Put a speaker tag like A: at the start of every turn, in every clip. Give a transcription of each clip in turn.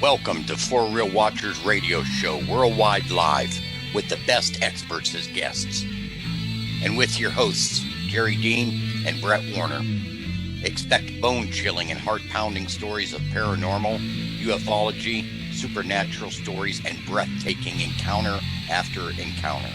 A: Welcome to For Real Watchers Radio Show, worldwide live, with the best experts as guests. And with your hosts, Jerry Dean and Brett Warner. Expect bone-chilling and heart-pounding stories of paranormal, ufology, supernatural stories, and breathtaking encounter after encounter.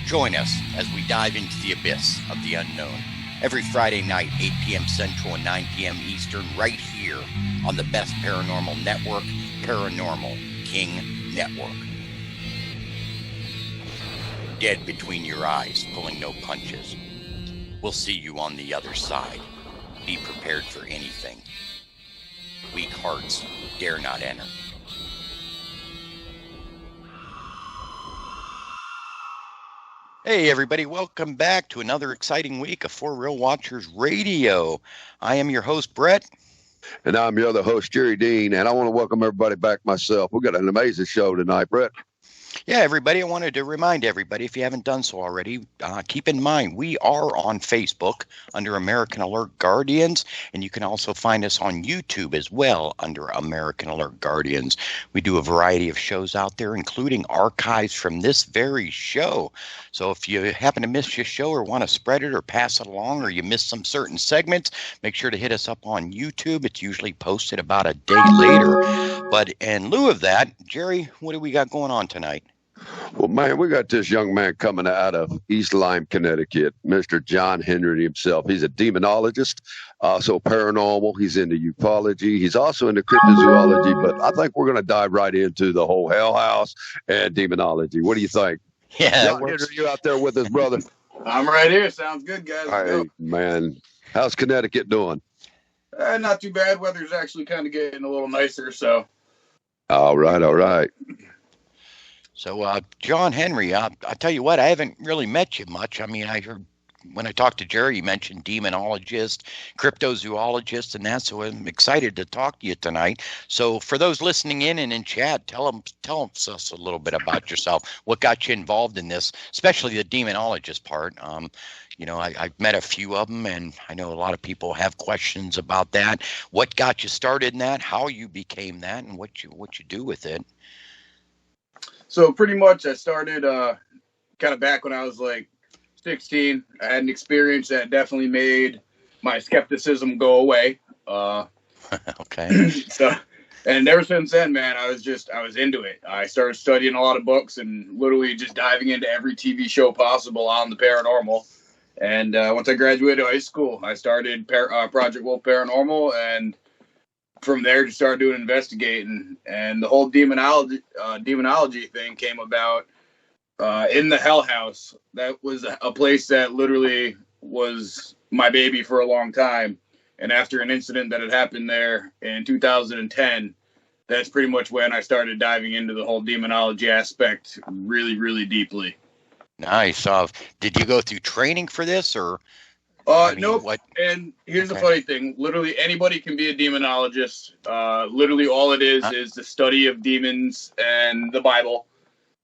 A: Join us as we dive into the abyss of the unknown. Every Friday night, 8 p.m. Central and 9 p.m. Eastern, right here on the best paranormal network, Paranormal King Network. Dead between your eyes, pulling no punches. We'll see you on the other side. Be prepared for anything. Weak hearts dare not enter. Hey everybody, welcome back to another exciting week of For Real Watchers Radio. I am your host, Brett.
B: And I'm your other host, Jerry Dean, and I want to welcome everybody back myself. We've got an amazing show tonight, Brett.
A: Yeah, everybody, I wanted to remind everybody, if you haven't done so already, keep in mind, we are on Facebook under American Alert Guardians, and you can also find us on YouTube as well under American Alert Guardians. We do a variety of shows out there, including archives from this very show. So if you happen to miss your show or want to spread it or pass it along, or you missed some certain segments, make sure to hit us up on YouTube. It's usually posted about a day later. But in lieu of that, Jerry, what do we got going on tonight?
B: Well, man, we got this young man coming out of East Lyme, Connecticut, Mr. John Henry himself. He's a demonologist, also paranormal. He's into ufology. He's also into cryptozoology, but I think we're going to dive right into the whole hell house and demonology. What do you think?
A: Yeah,
B: John Henry, you out there with us, brother?
C: I'm right here. Sounds good, guys.
B: Hey, man. How's Connecticut doing?
C: Not too bad. Weather's actually kind of getting a little nicer, so.
B: All right.
A: So, John Henry, I tell you what, I haven't really met you much. I mean, I heard when I talked to Jerry, you mentioned demonologist, cryptozoologist, and that. So I'm excited to talk to you tonight. So for those listening in and in chat, tell us a little bit about yourself. What got you involved in this, especially the demonologist part? You know, I've met a few of them, and I know a lot of people have questions about that. What got you started in that? How you became that, and what you do with it?
C: So pretty much I started kind of back when I was like 16. I had an experience that definitely made my skepticism go away.
A: Okay.
C: So, and ever since then, man, I was into it. I started studying a lot of books and literally just diving into every TV show possible on the paranormal. And once I graduated high school, I started Project Wolf Paranormal, and from there just started doing investigating. And the whole demonology thing came about in the Hell House. That was a place that literally was my baby for a long time. And after an incident that had happened there in 2010, that's pretty much when I started diving into the whole demonology aspect really, really deeply.
A: Nice. Did you go through training for this, or?
C: Nope. And here's the funny thing. Literally anybody can be a demonologist. Literally all it is the study of demons and the Bible.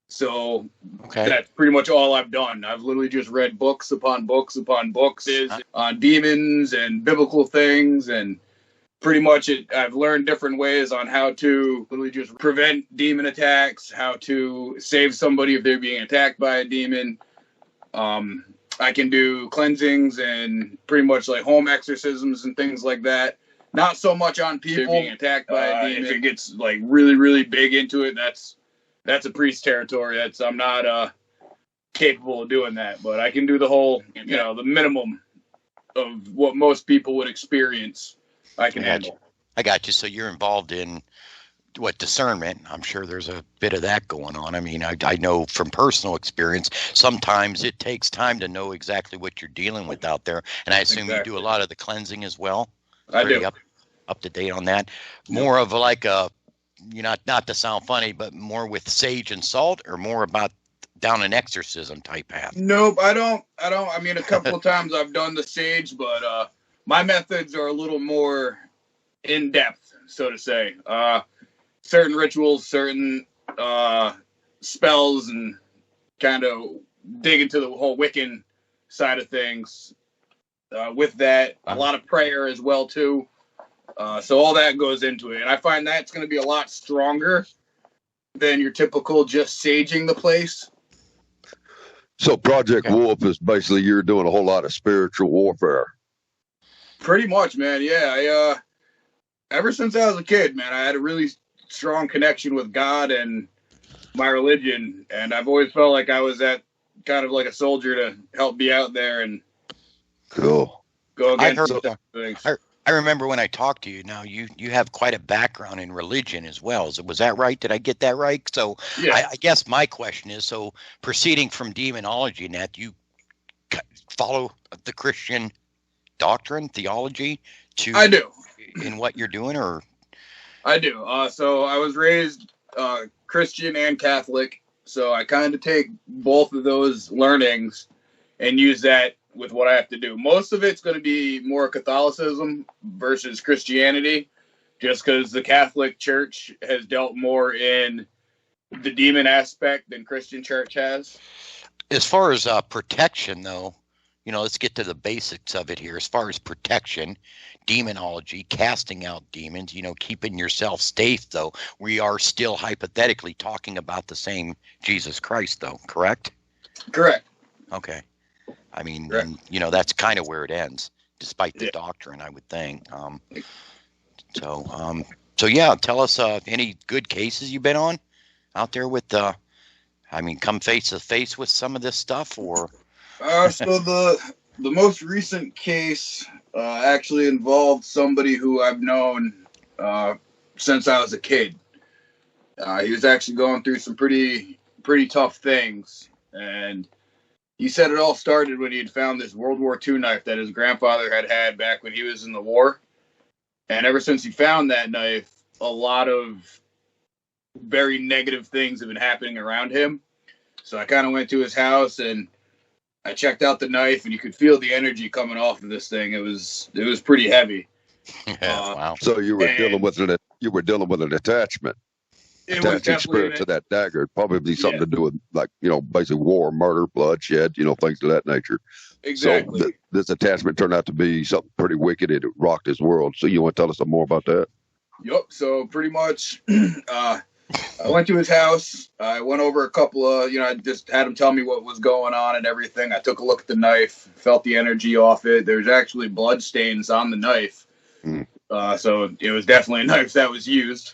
C: So that's pretty much all I've done. I've literally just read books upon books upon books on demons and biblical things. And pretty much I've learned different ways on how to literally just prevent demon attacks, how to save somebody if they're being attacked by a demon. I can do cleansings and pretty much like home exorcisms and things like that. Not so much on people being attacked by a demon. If it gets like really, really big into it, that's a priest territory. I'm not capable of doing that, but I can do the whole, the minimum of what most people would experience. I can handle.
A: I got you. So you're involved in discernment. I'm sure there's a bit of that going on. I mean, I know from personal experience, sometimes it takes time to know exactly what you're dealing with out there. And I assume you do a lot of the cleansing as well.
C: I do.
A: Up to date on that. More of like a, not to sound funny, but more with sage and salt, or more about down an exorcism type path?
C: Nope, I don't. I mean, a couple of times I've done the sage, but my methods are a little more in depth, so to say. Certain rituals, certain spells, and kind of dig into the whole Wiccan side of things. With that, a lot of prayer as well too. So all that goes into it. And I find that's going to be a lot stronger than your typical just saging the place.
B: So Project Wolf is basically you're doing a whole lot of spiritual warfare.
C: Pretty much, man. Yeah. Ever since I was a kid, man, I had a really strong connection with God and my religion. And I've always felt like I was at kind of like a soldier to help be out there and
B: go
C: against things.
A: I remember when I talked to you. Now you have quite a background in religion as well. Was that right? Did I get that right? So yeah. I guess my question is: so proceeding from demonology, Nat, you follow the Christian doctrine, theology?
C: I do.
A: In what you're doing, or
C: I do. So I was raised Christian and Catholic, so I kind of take both of those learnings and use that with what I have to do. Most of it's going to be more Catholicism versus Christianity, just because the Catholic Church has dealt more in the demon aspect than Christian Church has.
A: As far as protection, though, let's get to the basics of it here. As far as protection, demonology, casting out demons, keeping yourself safe, though, we are still hypothetically talking about the same Jesus Christ, though, correct?
C: Correct.
A: Okay. I mean, and, that's kind of where it ends, despite the doctrine, I would think. So yeah, tell us any good cases you've been on out there with, come face to face with some of this stuff, or?
C: So the most recent case actually involved somebody who I've known since I was a kid. He was actually going through some pretty tough things, and he said it all started when he had found this World War II knife that his grandfather had back when he was in the war. And ever since he found that knife, a lot of very negative things have been happening around him. So I kind of went to his house and I checked out the knife, and you could feel the energy coming off of this thing. It was pretty heavy.
A: Yeah, wow.
B: So you were dealing with an attachment. Attaching spirit to that dagger, probably something to do with, like, basically war, murder, bloodshed, things of that nature.
C: Exactly.
B: So this attachment turned out to be something pretty wicked, and it rocked his world. So you want to tell us some more about that?
C: Yep. So pretty much, I went to his house. I went over a couple of, I just had him tell me what was going on and everything. I took a look at the knife, felt the energy off it. There's actually blood stains on the knife. So it was definitely a knife that was used.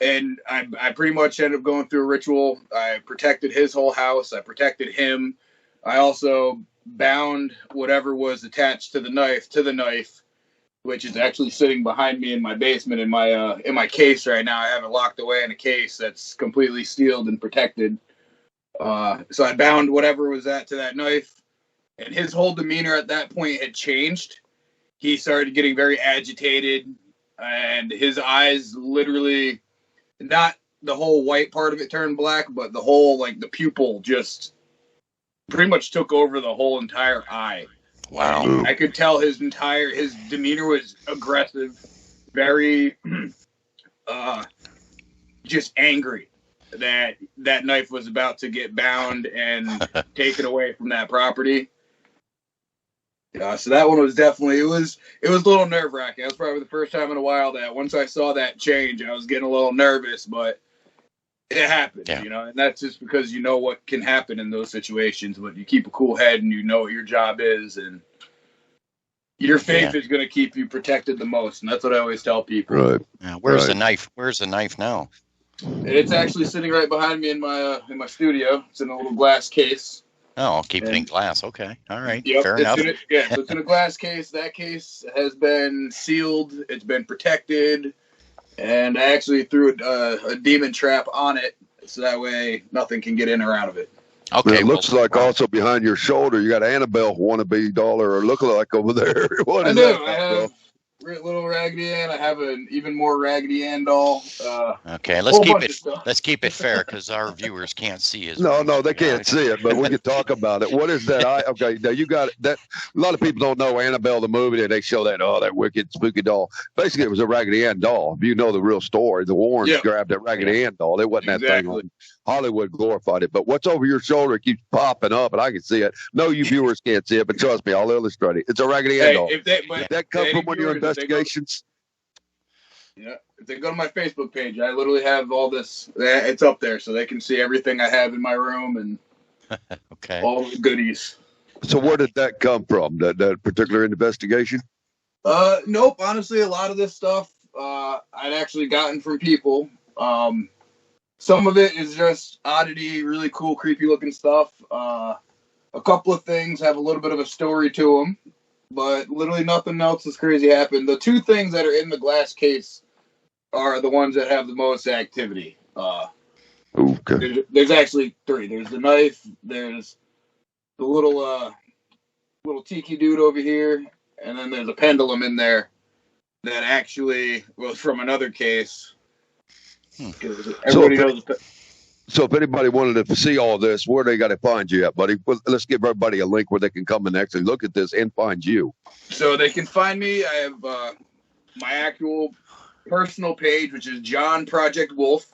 C: And I pretty much ended up going through a ritual. I protected his whole house. I protected him. I also bound whatever was attached to the knife, which is actually sitting behind me in my basement in my case right now. I have it locked away in a case that's completely sealed and protected. So I bound whatever was to that knife, and his whole demeanor at that point had changed. He started getting very agitated, and his eyes literally, not the whole white part of it turned black, but the whole, like, the pupil just pretty much took over the whole entire eye.
A: Wow.
C: And I could tell his demeanor was aggressive, very just angry that knife was about to get bound and taken away from that property. So that one was definitely, it was a little nerve-wracking. That was probably the first time in a while that once I saw that change, I was getting a little nervous, but it happened, and that's just because you know what can happen in those situations, but you keep a cool head and you know what your job is, and your faith is going to keep you protected the most, and that's what I always tell people.
B: Right.
A: Yeah, where's the knife? Where's the knife now?
C: And it's actually sitting right behind me in my studio. It's in a little glass case.
A: Oh, I'll keep it in glass. Okay. All right.
C: Yep,
A: Fair enough.
C: So it's in a glass case. That case has been sealed. It's been protected. And I actually threw a demon trap on it, so that way nothing can get in or out of it.
A: Okay.
B: Now, it looks like also behind your shoulder, you got Annabelle wannabe doll or look-alike over there. What is that?
C: I have little Raggedy Ann. I have an even more Raggedy Ann doll.
A: Okay, let's keep it fair, because our viewers can't see his.
B: No, they can't see it, but we can talk about it. What is that? Okay, now you got that. A lot of people don't know Annabelle the movie, and they show that wicked spooky doll. Basically, it was a Raggedy Ann doll. If you know the real story, the Warrens grabbed that Raggedy Ann doll. It wasn't that thing Hollywood glorified it. But what's over your shoulder keeps popping up, and I can see it. No, you viewers can't see it, but trust me, I'll illustrate it. It's a raggedy end dog. Did that come from one of your investigations?
C: Yeah, if they go to my Facebook page, I literally have all this. It's up there, so they can see everything I have in my room and
A: okay,
C: all the goodies.
B: So where did that come from? That particular investigation?
C: Nope. Honestly, a lot of this stuff I'd actually gotten from people. Some of it is just oddity, really cool, creepy looking stuff. A couple of things have a little bit of a story to them, but literally nothing else is crazy happened. The two things that are in the glass case are the ones that have the most activity.
B: Okay.
C: There's actually three. There's the knife. There's the little tiki dude over here, and then there's a pendulum in there that actually was from another case. Everybody knows.
B: So if anybody wanted to see all this, where they got to find you at, buddy? Well, let's give everybody a link where they can come and actually look at this and find you.
C: So they can find me. I have my actual personal page, which is John Project Wolf.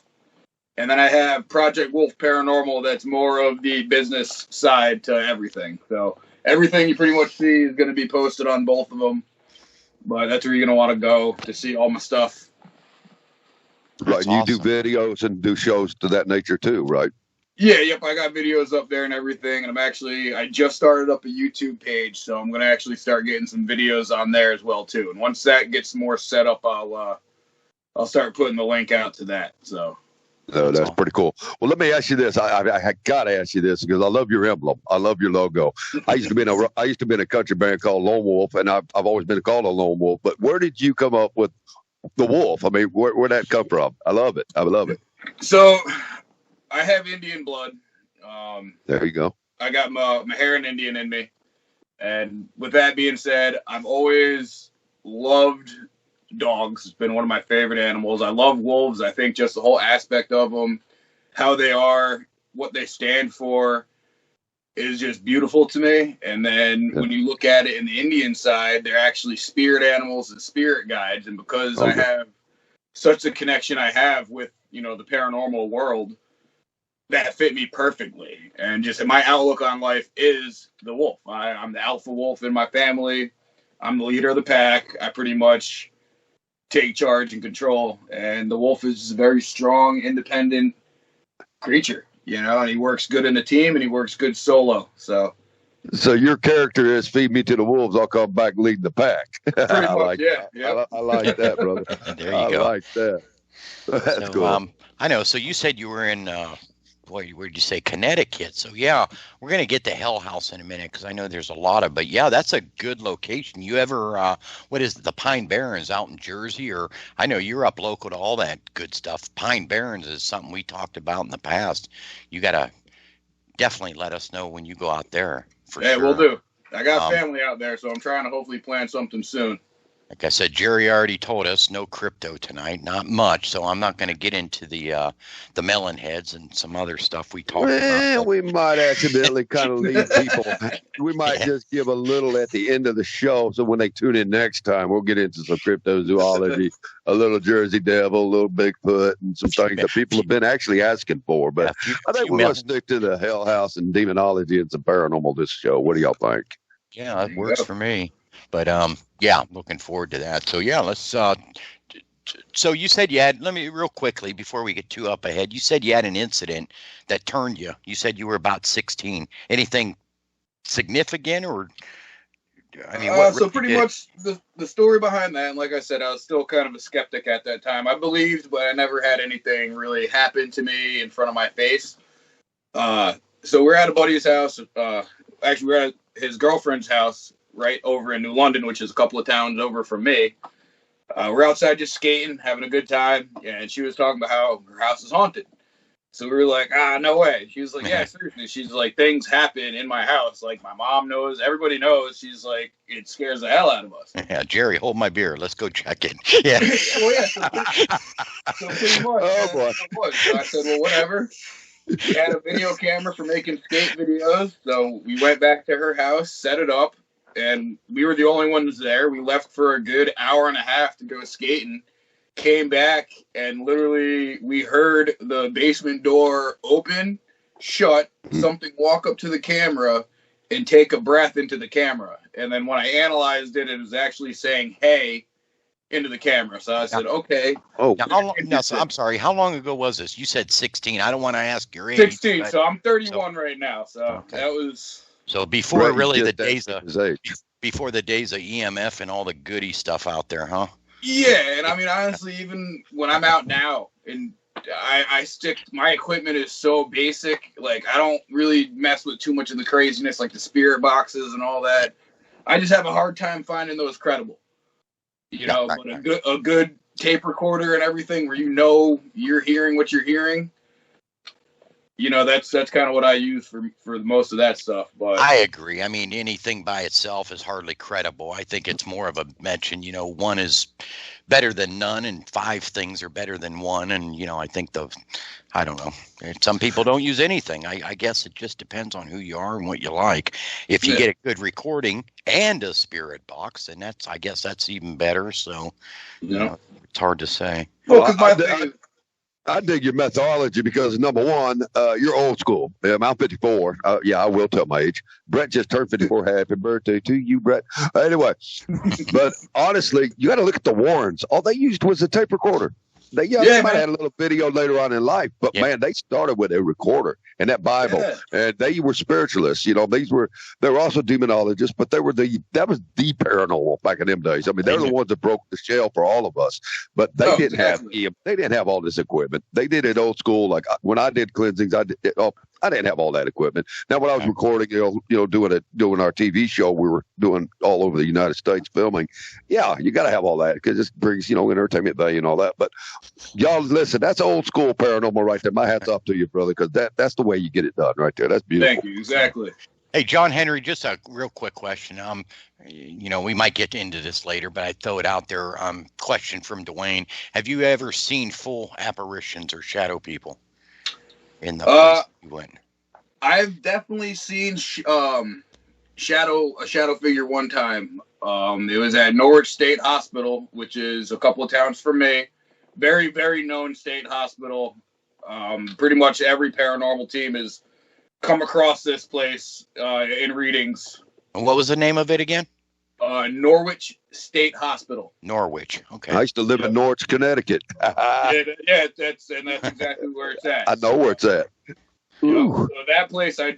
C: And then I have Project Wolf Paranormal. That's more of the business side to everything. So everything you pretty much see is going to be posted on both of them. But that's where you're going to want to go to see all my stuff.
B: Right, you do videos and do shows to that nature too, right?
C: Yeah, yep, I got videos up there and everything, and I just started up a YouTube page, so I'm going to actually start getting some videos on there as well too. And once that gets more set up, I'll start putting the link out to that. So.
B: No, that's pretty cool. Well, let me ask you this. I got to ask you this because I love your emblem. I love your logo. I used to be in a country band called Lone Wolf, and I've always been called a Lone Wolf. But where did you come up with the wolf? I mean, where'd that come from? I love it. I love it.
C: So, I have Indian blood.
B: There you go.
C: I got my Maharan Indian in me. And with that being said, I've always loved dogs. It's been one of my favorite animals. I love wolves. I think just the whole aspect of them, how they are, what they stand for, is just beautiful to me. And then when you look at it in the Indian side, they're actually spirit animals and spirit guides. And because I have such a connection I have with, the paranormal world, that fit me perfectly. And just my outlook on life is the wolf. I'm the alpha wolf in my family. I'm the leader of the pack. I pretty much take charge and control. And the wolf is a very strong, independent creature. And he works good in a team and he works good solo. So
B: your character is feed me to the wolves, I'll come back leading the pack.
C: I like that.
B: Yeah. I like that, brother.
A: There you go.
B: I like that. That's cool.
A: I know. So you said you were in, where'd you say, Connecticut? So yeah, we're going to get to Hell House in a minute because I know there's a lot of, but yeah, that's a good location. You ever, what is it, the Pine Barrens out in Jersey? Or I know you're up local to all that good stuff. Pine Barrens is something we talked about in the past. You got to definitely let us know when you go out there.
C: Yeah, sure. We'll do. I got family out there, so I'm trying to hopefully plan something soon.
A: Like I said, Jerry already told us no crypto tonight, not much. So I'm not going to get into the melon heads and some other stuff we talked about.
B: We might accidentally kind of lead people. We might just give a little at the end of the show, so when they tune in next time, we'll get into some cryptozoology, a little Jersey Devil, a little Bigfoot, and some things that people have been actually asking for. But I think we're going to stick to the Hell House and demonology and some paranormal this show. What do y'all think?
A: Yeah, that works for me. But yeah, looking forward to that. So yeah, let's. So you said you had. Let me real quickly before we get too up ahead. You said you had an incident that turned you. You said you were about 16. Anything significant, or I mean, what
C: so pretty much the story behind that. And like I said, I was still kind of a skeptic at that time. I believed, but I never had anything really happen to me in front of my face. So we're at a buddy's house. Actually, we're at his girlfriend's house right over in New London, which is a couple of towns over from me. We're outside just skating, having a good time. And she was talking about how her house is haunted. So we were like, no way. She was like, yeah, seriously. She's like, things happen in my house. Like, my mom knows. Everybody knows. She's like, it scares the hell out of us.
A: Yeah, Jerry, hold my beer. Let's go check it. Yeah.
C: Well, yeah. So pretty much.
B: Oh, boy.
C: So I said, well, whatever. She had a video camera for making skate videos. So we went back to her house, set it up. And we were the only ones there. We left for a good hour and a half to go skating. came back, and literally we heard the basement door open, shut, something walk up to the camera and take a breath into the camera. And then when I analyzed it, it was actually saying, hey, into the camera. So I said, okay.
A: Oh, I'm sorry. How long ago was this? You said 16. I don't want to ask your age.
C: 16. So I'm 31 right now. So that was.
A: So before really the days of before the days of EMF and all the goody stuff out there, huh?
C: Yeah, and I mean honestly, even when I'm out now, and I stick, my equipment is so basic. Like I don't really mess with too much of the craziness, like the spirit boxes and all that. I just have a hard time finding those credible. You know, but a good tape recorder and everything, where you're hearing what you're hearing. You know, that's kind of what I use for most of that stuff. But
A: I agree. I mean, anything by itself is hardly credible. I think it's more of a mention. You know, one is better than none, and 5 things are better than one. And you know, I think I don't know. Some people don't use anything. I guess it just depends on who you are and what you like. If you get a good recording and a spirit box, and I guess that's even better. So, you know, it's hard to say.
C: Well, because
B: I dig your methodology because, number one, you're old school. I'm 54. I will tell my age. Brett just turned 54. Happy birthday to you, Brett. Anyway, but honestly, you got to look at the Warrens. All they used was a tape recorder. They might have had a little video later on in life, but man, they started with a recorder and that Bible, and they were spiritualists. You know, they were also demonologists, but that was the paranormal back in them days. I mean, they're the ones that broke the shell for all of us, but they didn't have all this equipment. They did it old school. Like when I did cleansings, I didn't have all that equipment. Now, when I was recording, doing our TV show, we were doing all over the United States filming. Yeah, you got to have all that because it brings, entertainment value and all that. But y'all, listen, that's old school paranormal right there. My hat's off to you, brother, because that's the way you get it done right there. That's beautiful.
C: Thank you. Exactly.
A: Hey, John Henry, just a real quick question. We might get into this later, but I throw it out there. Question from Dwayne: have you ever seen full apparitions or shadow people in the place you went?
C: I've definitely seen a shadow figure one time. It was at Norwich State Hospital, which is a couple of towns from me. Very, very known state hospital. Pretty much every paranormal team has come across this place in readings.
A: And what was the name of it again?
C: Norwich State Hospital.
A: Norwich. Okay.
B: I used to live in Norwich, Connecticut.
C: That's exactly where it's at.
B: I know where it's at.
C: So that place, I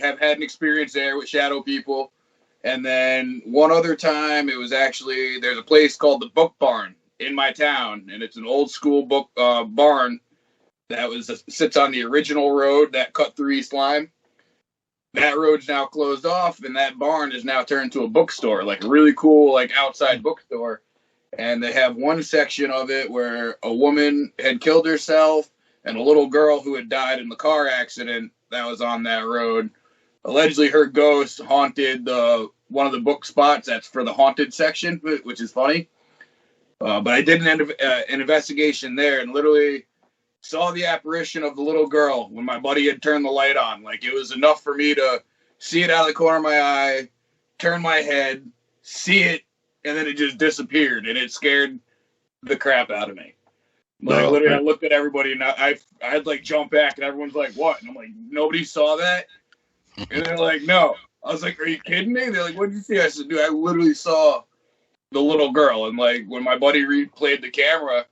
C: have had an experience there with shadow people. And then one other time, it was actually, there's a place called the Book Barn in my town, and it's an old school book barn that sits on the original road that cut through East Lyme. That road's now closed off, and that barn is now turned to a bookstore, like a really cool, like outside bookstore. And they have one section of it where a woman had killed herself, and a little girl who had died in the car accident that was on that road. Allegedly, her ghost haunted one of the book spots that's for the haunted section, which is funny. But I did an investigation there and literally saw the apparition of the little girl when my buddy had turned the light on. Like, it was enough for me to see it out of the corner of my eye, turn my head, see it, and then it just disappeared, and it scared the crap out of me. Like, literally, I looked at everybody, and I'd like jump back, and everyone's like, what? And I'm like, nobody saw that? And they're like, no. I was like, are you kidding me? They're like, what did you see? I said, dude, I literally saw the little girl. And like, when my buddy replayed the camera,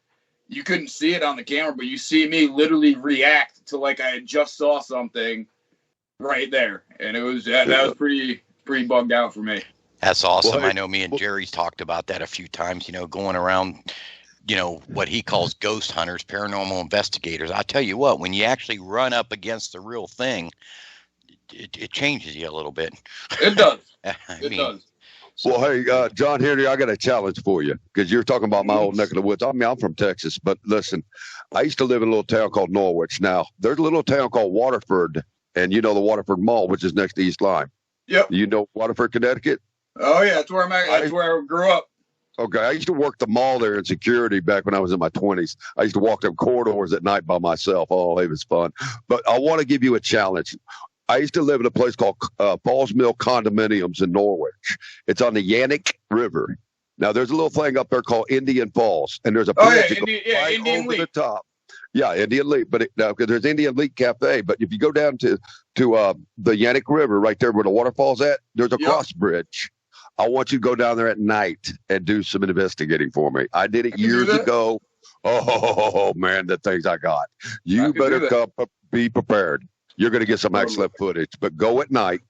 C: you couldn't see it on the camera, but you see me literally react to like I had just saw something right there. And it was, that was pretty bugged out for me.
A: That's awesome. I know me and Jerry's talked about that a few times, going around, what he calls ghost hunters, paranormal investigators. I tell you what, when you actually run up against the real thing, it changes you a little bit.
C: It does. It does.
B: Well, hey, John Henry, I got a challenge for you because you're talking about my old neck of the woods. I mean, I'm from Texas, but listen, I used to live in a little town called Norwich. Now, there's a little town called Waterford, and the Waterford Mall, which is next to East Lyme.
C: Yep.
B: You know Waterford, Connecticut?
C: Oh, yeah, that's where I grew up.
B: Okay, I used to work the mall there in security back when I was in my 20s. I used to walk them corridors at night by myself. Oh, it was fun. But I want to give you a challenge. I used to live in a place called Falls Mill Condominiums in Norwich. It's on the Yannick River. Now, there's a little thing up there called Indian Falls, and there's a bridge that goes right
C: Indian
B: over
C: Leap.
B: the top. Yeah, Indian Leap, but because there's Indian Leap Cafe. But if you go down to the Yannick River, right there where the waterfall's at, there's a cross bridge. I want you to go down there at night and do some investigating for me. I did it years ago. Oh man, the things I got. You better come, be prepared. You're going to get some excellent footage, but go at night.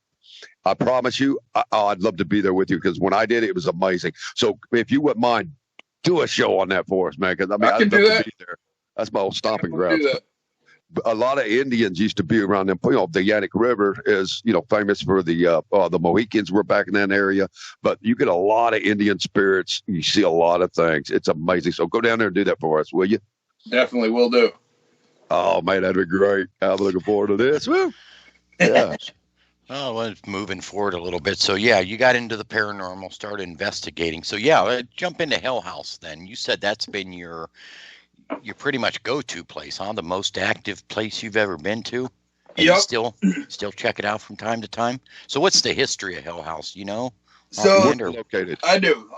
B: I promise you, I'd love to be there with you because when I did it, it was amazing. So if you wouldn't mind, do a show on that for us, man. Because I'd love to be there. That's my old stomping ground. A lot of Indians used to be around them. The Yannick River is, famous for the Mohicans were back in that area. But you get a lot of Indian spirits. You see a lot of things. It's amazing. So go down there and do that for us, will you?
C: Definitely will do.
B: Oh, man, that'd be great. I'm looking forward to this. Woo! Yeah.
A: Oh, well, moving forward a little bit. So, yeah, you got into the paranormal, started investigating. So, yeah, jump into Hell House then. You said that's been your pretty much go-to place, huh? The most active place you've ever been to? And you still check it out from time to time? So what's the history of Hell House,
C: So,
B: located?
C: I do.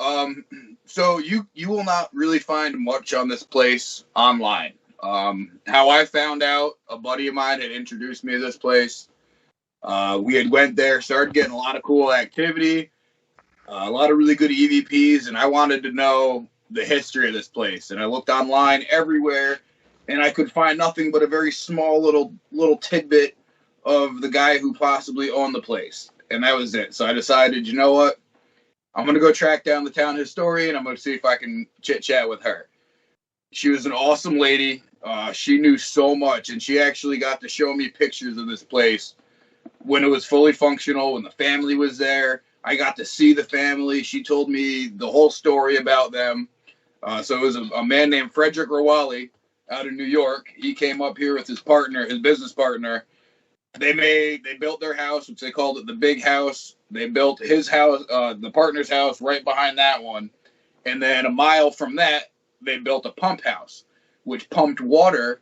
C: So you will not really find much on this place online. How I found out, a buddy of mine had introduced me to this place. We had went there, started getting a lot of cool activity, a lot of really good EVPs, and I wanted to know the history of this place. And I looked online everywhere, and I could find nothing but a very small little tidbit of the guy who possibly owned the place. And that was it. So I decided, you know what? I'm going to go track down the town historian. I'm going to see if I can chit-chat with her. She was an awesome lady. She knew so much, and she actually got to show me pictures of this place when it was fully functional, when the family was there. I got to see the family. She told me the whole story about them. So it was a man named Frederick Rawali out of New York. He came up here with his partner, his business partner. They built their house, which they called it the big house. They built his house, the partner's house, right behind that one. And then a mile from that, they built a pump house, which pumped water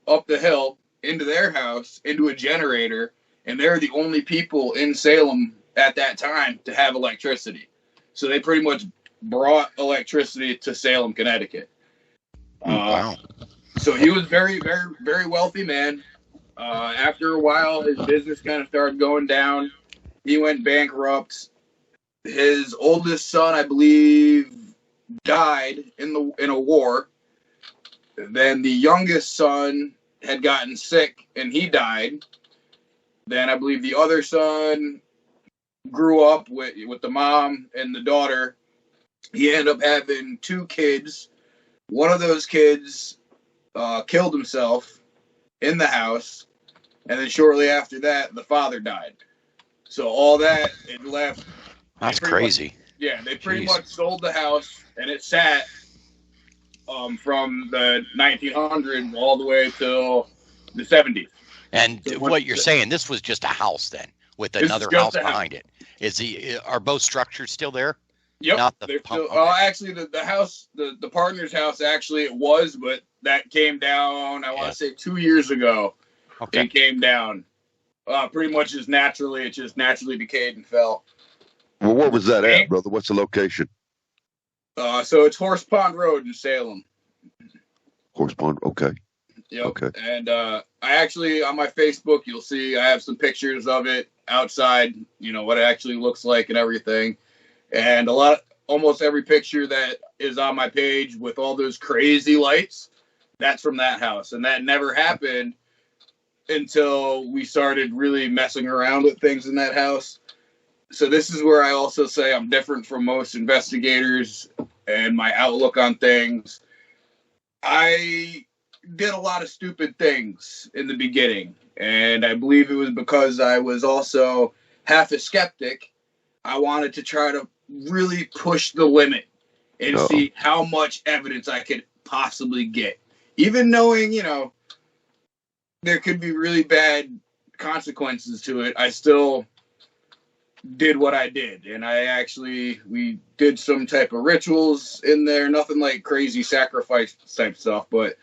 C: up the hill into their house, into a generator. And they're the only people in Salem at that time to have electricity. So they pretty much brought electricity to Salem, Connecticut.
A: Wow.
C: So he was very, very, very wealthy man. After a while, his business kind of started going down. He went bankrupt. His oldest son, I believe, died in a war. Then the youngest son had gotten sick and he died. Then I believe the other son grew up with the mom and the daughter. He ended up having 2 kids. One of those kids killed himself in the house, and then shortly after that, the father died. So all that, it left.
A: That's crazy.
C: They pretty much sold the house, and it sat from the 1900s all the way till the 70s.
A: And so what you're saying, this was just a house then, with another house behind it. Are both structures still there?
C: Yep.
A: Not the pump.
C: Actually, the house, the partner's house, actually it was, but that came down, I want to say 2 years ago. Okay. It came down. Pretty much it just naturally decayed and fell.
B: Well, where was that at, brother? What's the location?
C: So it's Horse Pond Road in Salem.
B: Horse Pond, okay.
C: Yep.
B: Okay.
C: And I actually, on my Facebook, you'll see I have some pictures of it outside, what it actually looks like and everything. And almost every picture that is on my page with all those crazy lights, that's from that house. And that never happened until we started really messing around with things in that house. So this is where I also say I'm different from most investigators and my outlook on things. I did a lot of stupid things in the beginning, and I believe it was because I was also half a skeptic. I wanted to try to really push the limit and see how much evidence I could possibly get. Even knowing, there could be really bad consequences to it, I still did what I did. And we did some type of rituals in there, nothing like crazy sacrifice type stuff, but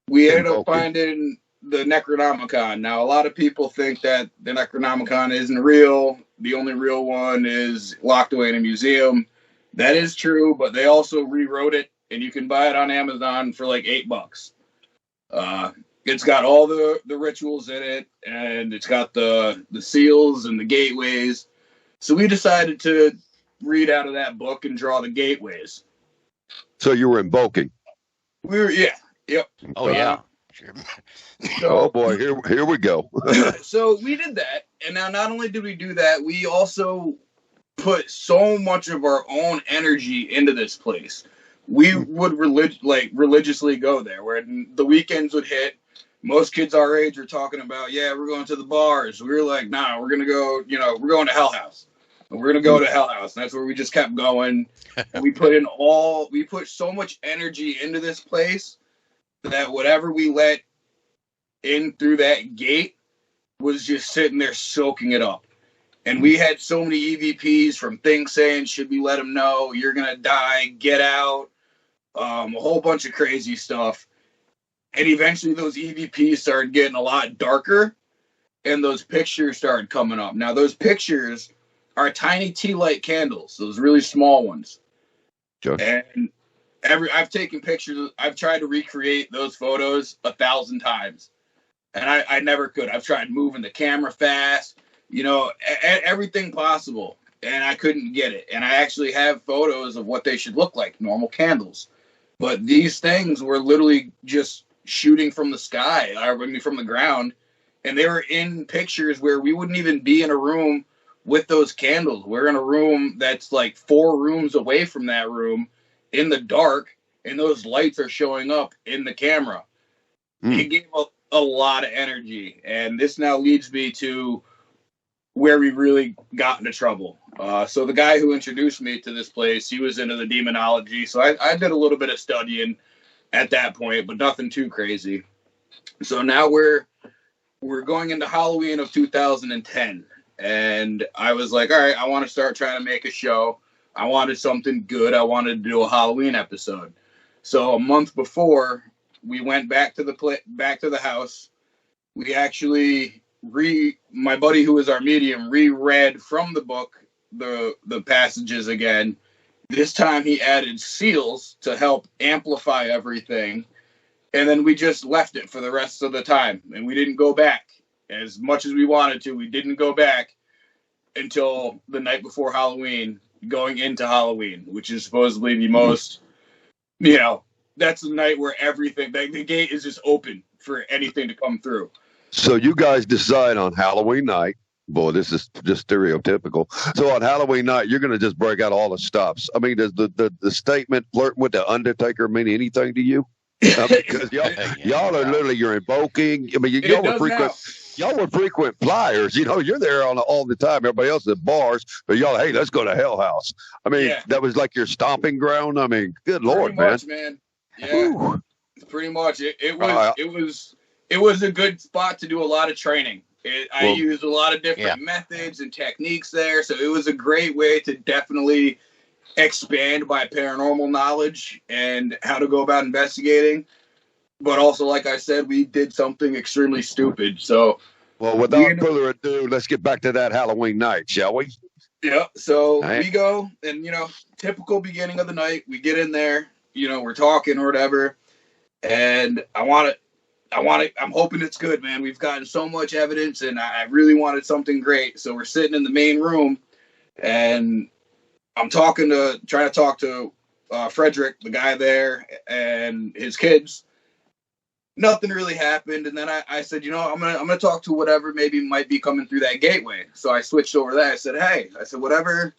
C: we ended up finding the Necronomicon. Now, a lot of people think that the Necronomicon isn't real. The only real one is locked away in a museum. That is true, but they also rewrote it, and you can buy it on Amazon for like $8. It's got all the rituals in it, and it's got the seals and the gateways. So we decided to read out of that book and draw the gateways.
B: So you were invoking.
C: Yep.
A: Oh yeah. Sure.
B: Oh boy, here we go.
C: So we did that, and now not only did we do that, we also put so much of our own energy into this place. We would religiously go there. Where the weekends would hit, most kids our age were talking about, yeah, we're going to the bars. We were like, nah, we're gonna go. We're going to Hell House. We're gonna go to Hell House. And that's where we just kept going. We put so much energy into this place that whatever we let in through that gate was just sitting there soaking it up. And we had so many EVPs from things saying, should we let them know you're going to die, get out, a whole bunch of crazy stuff. And eventually those EVPs started getting a lot darker, and those pictures started coming up. Now, those pictures are tiny tea light candles, those really small ones.
B: Sure.
C: And I've taken pictures. I've tried to recreate those photos 1,000 times, and I never could. I've tried moving the camera fast, everything possible, and I couldn't get it. And I actually have photos of what they should look like, normal candles. But these things were literally just shooting from the sky, from the ground, and they were in pictures where we wouldn't even be in a room with those candles. We're in a room that's like 4 rooms away from that room, in the dark, and those lights are showing up in the camera. It gave a lot of energy, and this now leads me to where we really got into trouble. So the guy who introduced me to this place, he was into the demonology, so I did a little bit of studying at that point, but nothing too crazy. So now we're going into Halloween of 2010, and I was like, all right, I want to start trying to make a show. I wanted something good. I wanted to do a Halloween episode. So a month before, we went back to the house. We actually my buddy who was our medium reread from the book the passages again. This time he added seals to help amplify everything, and then we just left it for the rest of the time, and we didn't go back. As much as we wanted to, we didn't go back until the night before Halloween, going into Halloween, which is supposedly the most, that's the night where everything, the gate is just open for anything to come through.
B: So you guys decide on Halloween night. Boy, this is just stereotypical. So on Halloween night, you're going to just break out all the stops. I mean, does the statement flirting with the Undertaker mean anything to you? Because y'all are literally, you're invoking. I mean, y'all were frequent flyers. You're there all the time. Everybody else is at bars, but y'all, hey, let's go to Hell House. I mean, that was like your stomping ground. I mean, good Lord,
C: man. Yeah, pretty much. It was a good spot to do a lot of training. I used a lot of different methods and techniques there, so it was a great way to definitely expand my paranormal knowledge and how to go about investigating. But also, like I said, we did something extremely stupid. So,
B: well, without further ado, let's get back to that Halloween night, shall we?
C: Yeah. So we go, and typical beginning of the night, we get in there. We're talking or whatever, and I'm hoping it's good, man. We've gotten so much evidence, and I really wanted something great. So we're sitting in the main room, and I'm trying to talk to Frederick, the guy there, and his kids. Nothing really happened, and then I said, I'm gonna talk to whatever maybe might be coming through that gateway. So I switched over there. I said, hey, whatever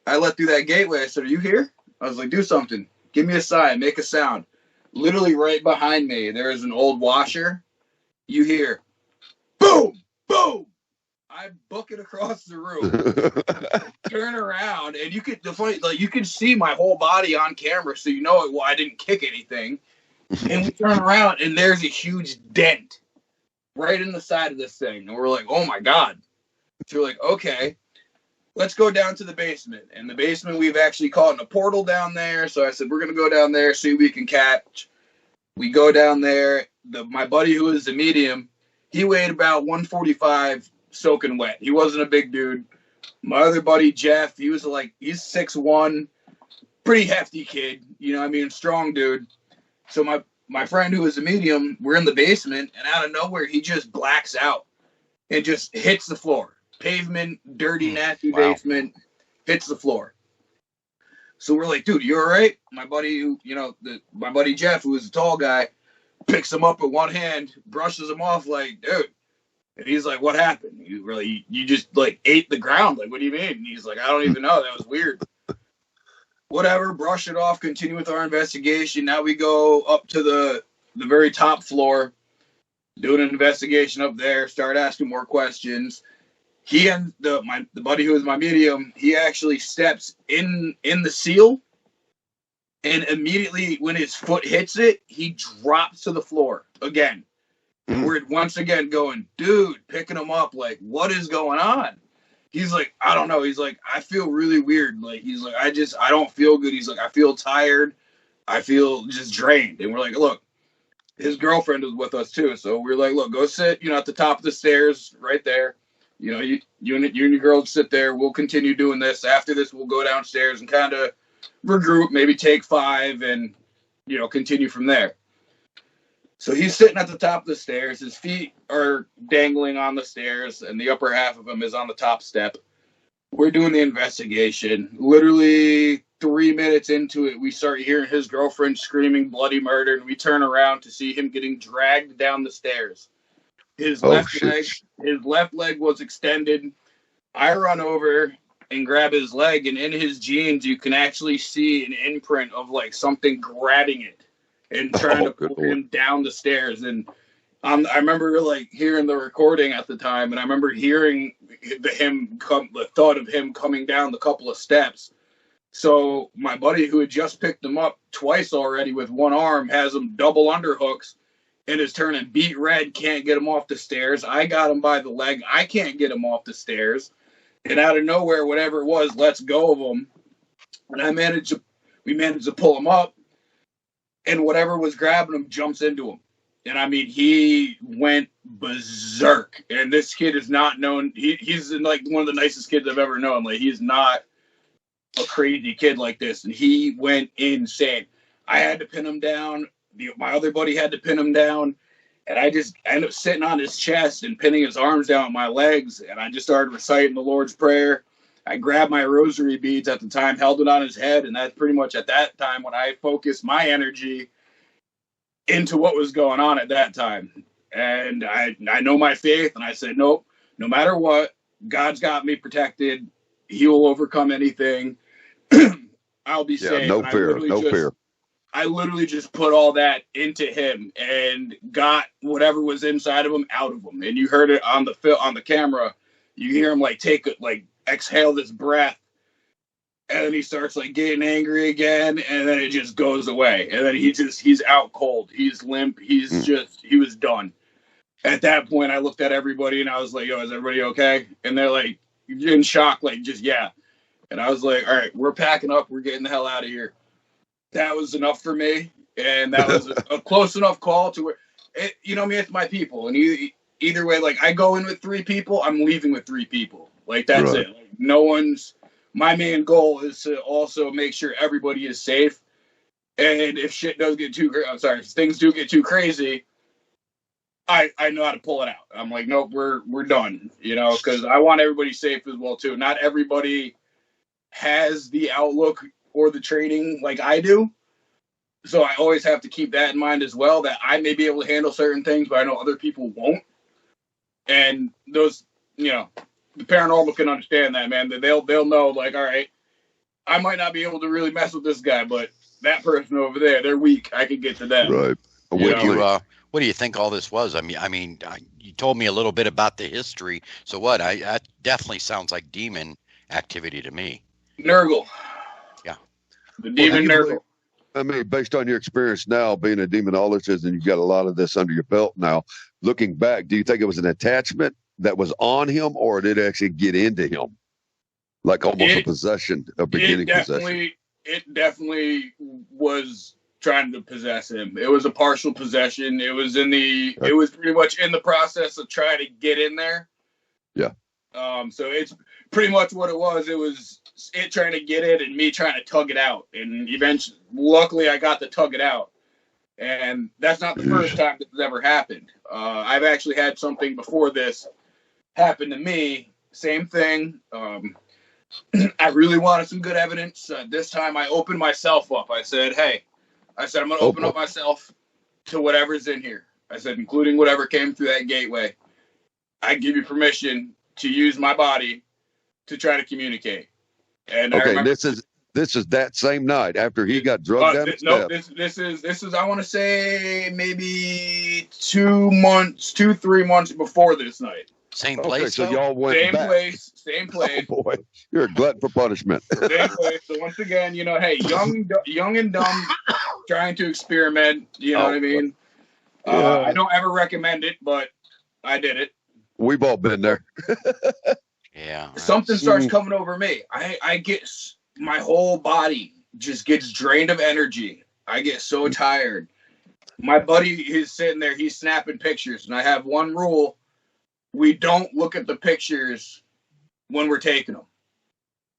C: I let through that gateway. I said, are you here? I was like, do something. Give me a sign. Make a sound. Literally right behind me, there is an old washer. You hear, boom, boom. I book it across the room. Turn around, and you can see my whole body on camera, so I didn't kick anything. And we turn around, and there's a huge dent right in the side of this thing. And we're like, oh, my God. So we're like, okay, let's go down to the basement. And the basement, we've actually caught in a portal down there. So I said, we're going to go down there, see what we can catch. We go down there. My buddy who is the medium, he weighed about 145 soaking wet. He wasn't a big dude, My other buddy, Jeff, he's 6'1", pretty hefty kid. You know what I mean? Strong dude. So my friend who was a medium, we're in the basement, and out of nowhere, he just blacks out and just hits the floor. Pavement, dirty, nasty basement, hits the floor. So we're like, dude, you all right? My buddy, my buddy Jeff, who was a tall guy, picks him up with one hand, brushes him off like, dude. And he's like, what happened? You just like ate the ground. Like, what do you mean? And he's like, I don't even know. That was weird. Whatever, brush it off, continue with our investigation. Now we go up to the very top floor, doing an investigation up there, start asking more questions. He and the buddy who was my medium, he actually steps in the seal, and immediately when his foot hits it, he drops to the floor again. We're once again going, dude, picking him up, like, what is going on? He's like, I don't know. He's like, I feel really weird. Like, he's like, I don't feel good. He's like, I feel tired. I feel just drained. And we're like, look, his girlfriend was with us too. So we're like, look, go sit, at the top of the stairs right there. You and your girl sit there. We'll continue doing this. After this, we'll go downstairs and kind of regroup, maybe take 5 and, continue from there. So he's sitting at the top of the stairs. His feet are dangling on the stairs, and the upper half of him is on the top step. We're doing the investigation. Literally 3 minutes into it, we start hearing his girlfriend screaming bloody murder, and we turn around to see him getting dragged down the stairs. His left leg was extended. I run over and grab his leg, and in his jeans, you can actually see an imprint of like something grabbing it and trying to pull him down the stairs. And I remember like hearing the recording at the time, and I remember hearing the thought of him coming down the couple of steps. So my buddy who had just picked him up twice already with one arm has him double underhooks and is turning beet red, can't get him off the stairs. I got him by the leg. I can't get him off the stairs. And out of nowhere, whatever it was, lets go of him. And we managed to pull him up. And whatever was grabbing him jumps into him. And I mean, he went berserk. And this kid is not known. He's like one of the nicest kids I've ever known. Like, he's not a crazy kid like this. And he went insane. I had to pin him down. My other buddy had to pin him down. And I ended up sitting on his chest and pinning his arms down with my legs. And I just started reciting the Lord's Prayer. I grabbed my rosary beads at the time, held it on his head, and that's pretty much at that time when I focused my energy into what was going on at that time. And I know my faith, and I said, nope, no matter what, God's got me protected. He will overcome anything. I'll be safe.
B: No fear.
C: I literally just put all that into him and got whatever was inside of him out of him. And you heard it on the camera. You hear him exhale this breath, and then he starts like getting angry again, and then it just goes away, and then he's out cold, he's limp, he was done. At that point, I looked at everybody and I was like, yo, is everybody okay? And they're like in shock, like, just yeah. And I was like, all right, we're packing up, we're getting the hell out of here. That was enough for me, and that was a close enough call to where it's my people, and either way, like, I go in with 3 people, I'm leaving with 3 people. Like, that's right. It. Like, my main goal is to also make sure everybody is safe. And if shit does get if things do get too crazy, I know how to pull it out. I'm like, nope, we're done, because I want everybody safe as well, too. Not everybody has the outlook or the training like I do. So I always have to keep that in mind as well, that I may be able to handle certain things, but I know other people won't. And those, the paranormal can understand that, man. They'll know, like, all right, I might not be able to really mess with this guy, but that person over there, they're weak. I can get to them.
B: Right.
A: What do you think all this was? I mean, you told me a little bit about the history. So what? That definitely sounds like demon activity to me.
C: Nurgle.
A: Yeah.
C: The demon Nurgle.
B: I mean, based on your experience now being a demonologist, and you've got a lot of this under your belt now, looking back, do you think it was an attachment that was on him, or did it actually get into him? Like almost a possession, a beginning possession?
C: It definitely was trying to possess him. It was a partial possession. It was it was pretty much in the process of trying to get in there.
B: Yeah.
C: So it's pretty much what it was. It was it trying to get it and me trying to tug it out. And eventually, luckily, I got to tug it out. And that's not the first time this has ever happened. I've actually had something before this happen to me. Same thing. I really wanted some good evidence. This time I opened myself up. I said, hey, I'm going to open up myself to whatever's in here. I said, including whatever came through that gateway. I give you permission to use my body to try to communicate. And
B: okay, this is that same night after he got drugged down the steps.
C: This is I want to say maybe 3 months before this night.
A: Same place.
B: Okay, so y'all went
C: Same place.
B: Oh boy, you're a glutton for punishment.
C: Same place. So once again, hey, young and dumb, trying to experiment. You know what I mean? I don't ever recommend it, but I did it.
B: We've all been there.
A: Yeah. Right.
C: Something starts coming over me. I get my whole body just gets drained of energy. I get so tired. My buddy is sitting there. He's snapping pictures, and I have one rule: we don't look at the pictures when we're taking them.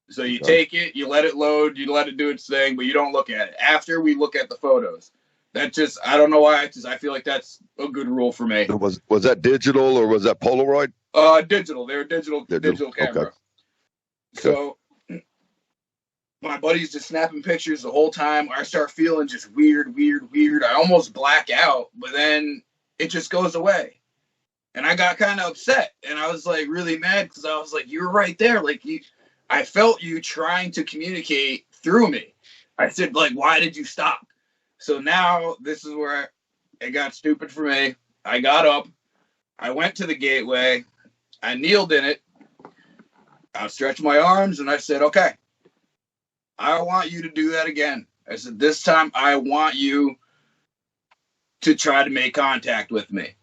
C: So you take it, you let it load, you let it do its thing, but you don't look at it. After we look at the photos. That just, I don't know why, I feel like that's a good rule for me.
B: Was that digital or was that Polaroid?
C: Digital. They're digital camera. Okay. So my buddy's just snapping pictures the whole time. I start feeling just weird. I almost black out, but then it just goes away. And I got kind of upset, and I was like really mad because I was like, you were right there. Like I felt you trying to communicate through me. I said, like, why did you stop? So now this is where it got stupid for me. I got up. I went to the gateway. I kneeled in it. I stretched my arms, and I said, okay, I want you to do that again. I said, this time I want you to try to make contact with me.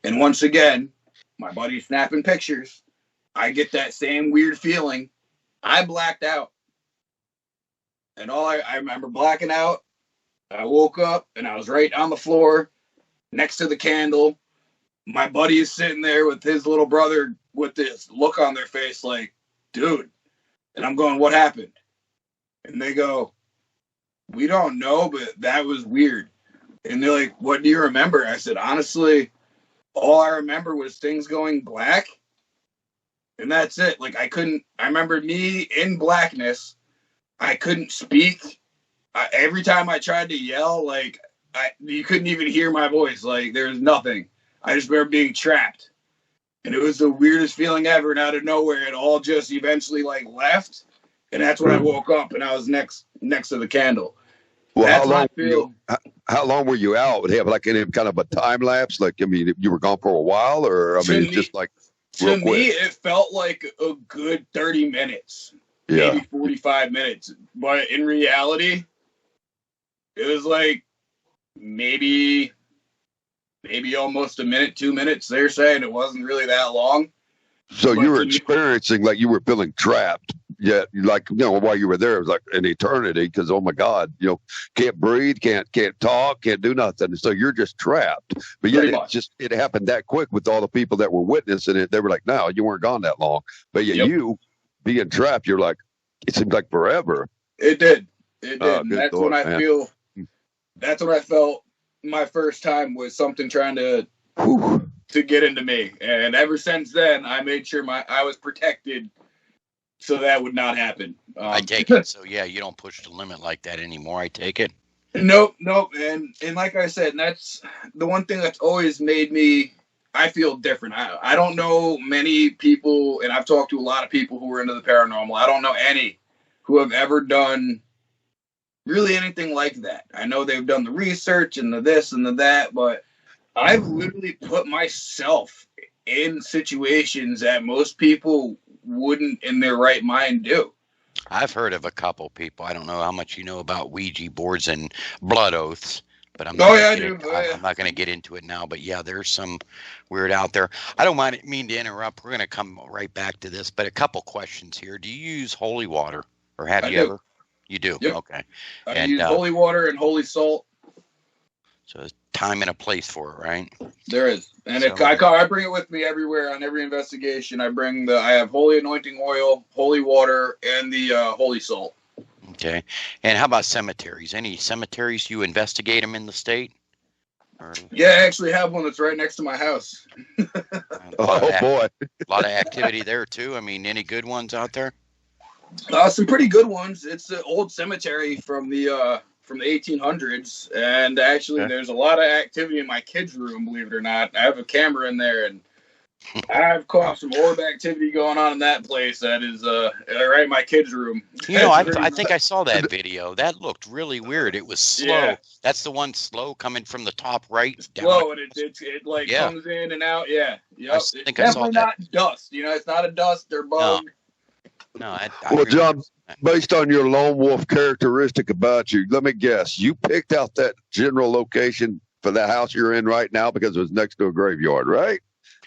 C: And once again, my buddy's snapping pictures. I get that same weird feeling. I blacked out. And all I remember blacking out. I woke up and I was right on the floor next to the candle. My buddy is sitting there with his little brother with this look on their face like, dude. And I'm going, what happened? And they go, we don't know, but that was weird. And they're like, what do you remember? I said, honestly, all I remember was things going black. And that's it. Like I remember me in blackness. I couldn't speak. Every time I tried to yell, like you couldn't even hear my voice. Like there's nothing. I just remember being trapped, and it was the weirdest feeling ever. And out of nowhere, it all just eventually like left, and that's when I woke up and I was next to the candle.
B: Well, how long were you out? Would have like any kind of a time lapse? Like I mean, you were gone for a while, or I mean, it's just like
C: to me, it felt like a good 30 minutes, maybe 45 minutes, but in reality. It was like maybe almost a minute, 2 minutes. They're saying it wasn't really that long.
B: So you were experiencing like you were feeling trapped. Yet, like while you were there, it was like an eternity because oh my God, can't breathe, can't talk, can't do nothing. So you're just trapped. But yet it happened that quick with all the people that were witnessing it. They were like, no, you weren't gone that long. But yet you being trapped, you're like, it seemed like forever.
C: It did. And that's when I feel. That's what I felt my first time was something trying to get into me. And ever since then, I made sure I was protected so that would not happen.
A: I take it. So, yeah, you don't push the limit like that anymore, I take it?
C: Nope. And like I said, and that's the one thing that's always made me, I feel different. I don't know many people, and I've talked to a lot of people who are into the paranormal. I don't know any who have ever done really anything like that. I know they've done the research and the this and the that, but I've literally put myself in situations that most people wouldn't in their right mind do.
A: I've heard of a couple people. I don't know how much you know about Ouija boards and blood oaths, but I'm not I'm not going to get into it now. But yeah, there's some weird out there. I don't mean to interrupt. We're going to come right back to this, but a couple questions here. Do you use holy water, or have you ever? You do?
C: Yep.
A: Okay.
C: I use holy water and holy salt.
A: So there's time and a place for it, right?
C: There is, and I bring it with me everywhere on every investigation. I have holy anointing oil, holy water, and the holy salt.
A: Okay. And how about cemeteries? Any cemeteries you investigate them in the state?
C: Yeah, I actually have one that's right next to my house.
B: Oh boy,
A: a lot of activity there too. I mean, any good ones out there?
C: Some pretty good ones. It's an old cemetery from the 1800s, and actually, there's a lot of activity in my kids' room. Believe it or not, I have a camera in there, and I've caught some orb activity going on in that place. That is right in my kids' room.
A: You know, I think I saw that video. That looked really weird. It was slow. Yeah. That's the one slow coming from the top right.
C: Slow, and it like comes in and out. Yeah. Yep.
A: I think I saw that.
C: Not dust. You know, it's not a dust or bug.
A: No,
B: well, John, based on your lone wolf characteristic about you, let me guess. You picked out that general location for the house you're in right now because it was next to a graveyard, right?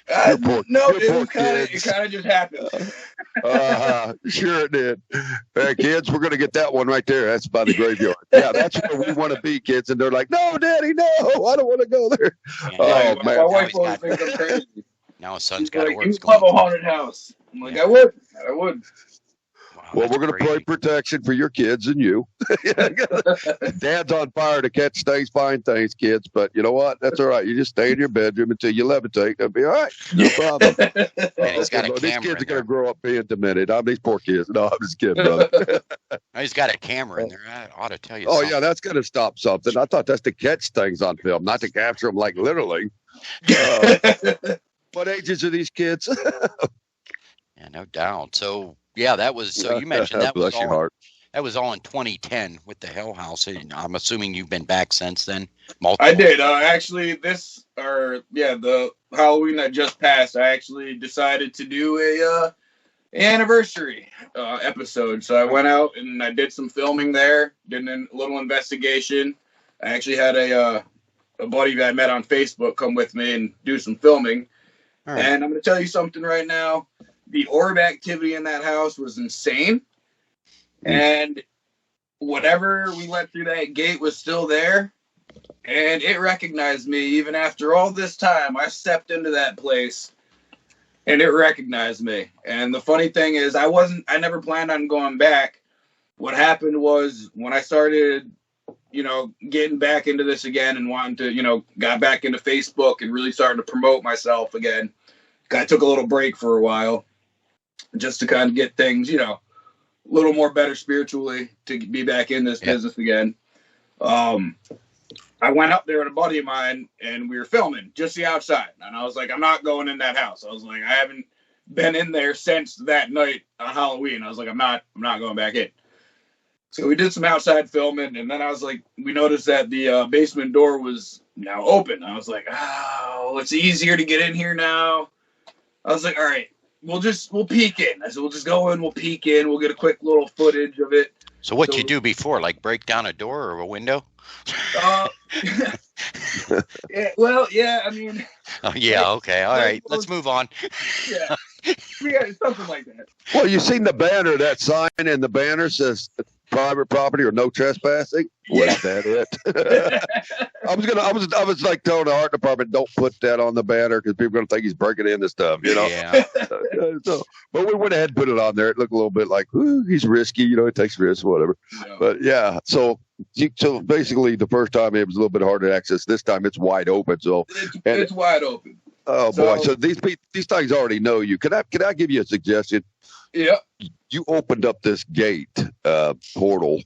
C: No, it kind of just happened.
B: Sure it did. Hey, kids, we're going to get that one right there. That's by the graveyard. Yeah, that's where we want to be, kids. And they're like, no, Daddy, no, I don't want to go there.
C: Yeah, man. My wife always thinks I'm crazy.
A: Now his son's got to work.
C: You love a haunted house. I'm like, I would.
B: Wow, well, we're going to pray protection for your kids and you. Dad's on fire to catch things, find things, kids. But you know what? That's all right. You just stay in your bedroom until you levitate. That'll be all right. No problem.
A: He's got a
B: these
A: camera.
B: Kids are going to grow up being demented. These poor kids. No, I'm just kidding, brother.
A: He's got a camera in there. I ought to tell you.
B: Oh, yeah, that's going to stop something. I thought that's to catch things on film, not to capture them like literally. What ages are these kids?
A: Yeah, no doubt. So. Yeah, that was. So you mentioned that was all. That was all in 2010 with the Hell House. I'm assuming you've been back since then.
C: I did. Actually, the Halloween that just passed, I actually decided to do a anniversary episode. So I went out and I did some filming there. Did a little investigation. I actually had a buddy that I met on Facebook come with me and do some filming. Right. And I'm going to tell you something right now. The orb activity in that house was insane. And whatever we went through that gate was still there. And it recognized me even after all this time. I stepped into that place and it recognized me. And the funny thing is I never planned on going back. What happened was when I started, getting back into this again and wanting to, got back into Facebook and really starting to promote myself again. I took a little break for a while. Just to kind of get things, a little more better spiritually to be back in this business again. I went up there with a buddy of mine and we were filming just the outside. And I was like, I'm not going in that house. I was like, I haven't been in there since that night on Halloween. I was like, I'm not going back in. So we did some outside filming. And then I was like, we noticed that the basement door was now open. I was like, oh, it's easier to get in here now. I was like, all right. We'll peek in. I said, we'll just go in, we'll peek in, we'll get a quick little footage of it.
A: So what'd you do before? Like break down a door or a window?
C: Yeah, I mean.
A: Oh, yeah, okay. All right. Let's move on.
C: Yeah, something like that.
B: Well, you seen the banner, that sign, and the banner says private property or no trespassing. Was that it? I was like telling the art department, don't put that on the banner because people are going to think he's breaking into stuff,
A: Yeah.
B: But we went ahead and put it on there. It looked a little bit like, he's risky, he takes risks, whatever. Yeah. But yeah, so basically the first time it was a little bit harder to access. This time it's wide open. So
C: it's wide open.
B: Oh boy! So these things already know you. Can I give you a suggestion?
C: Yeah.
B: You opened up this gate portal.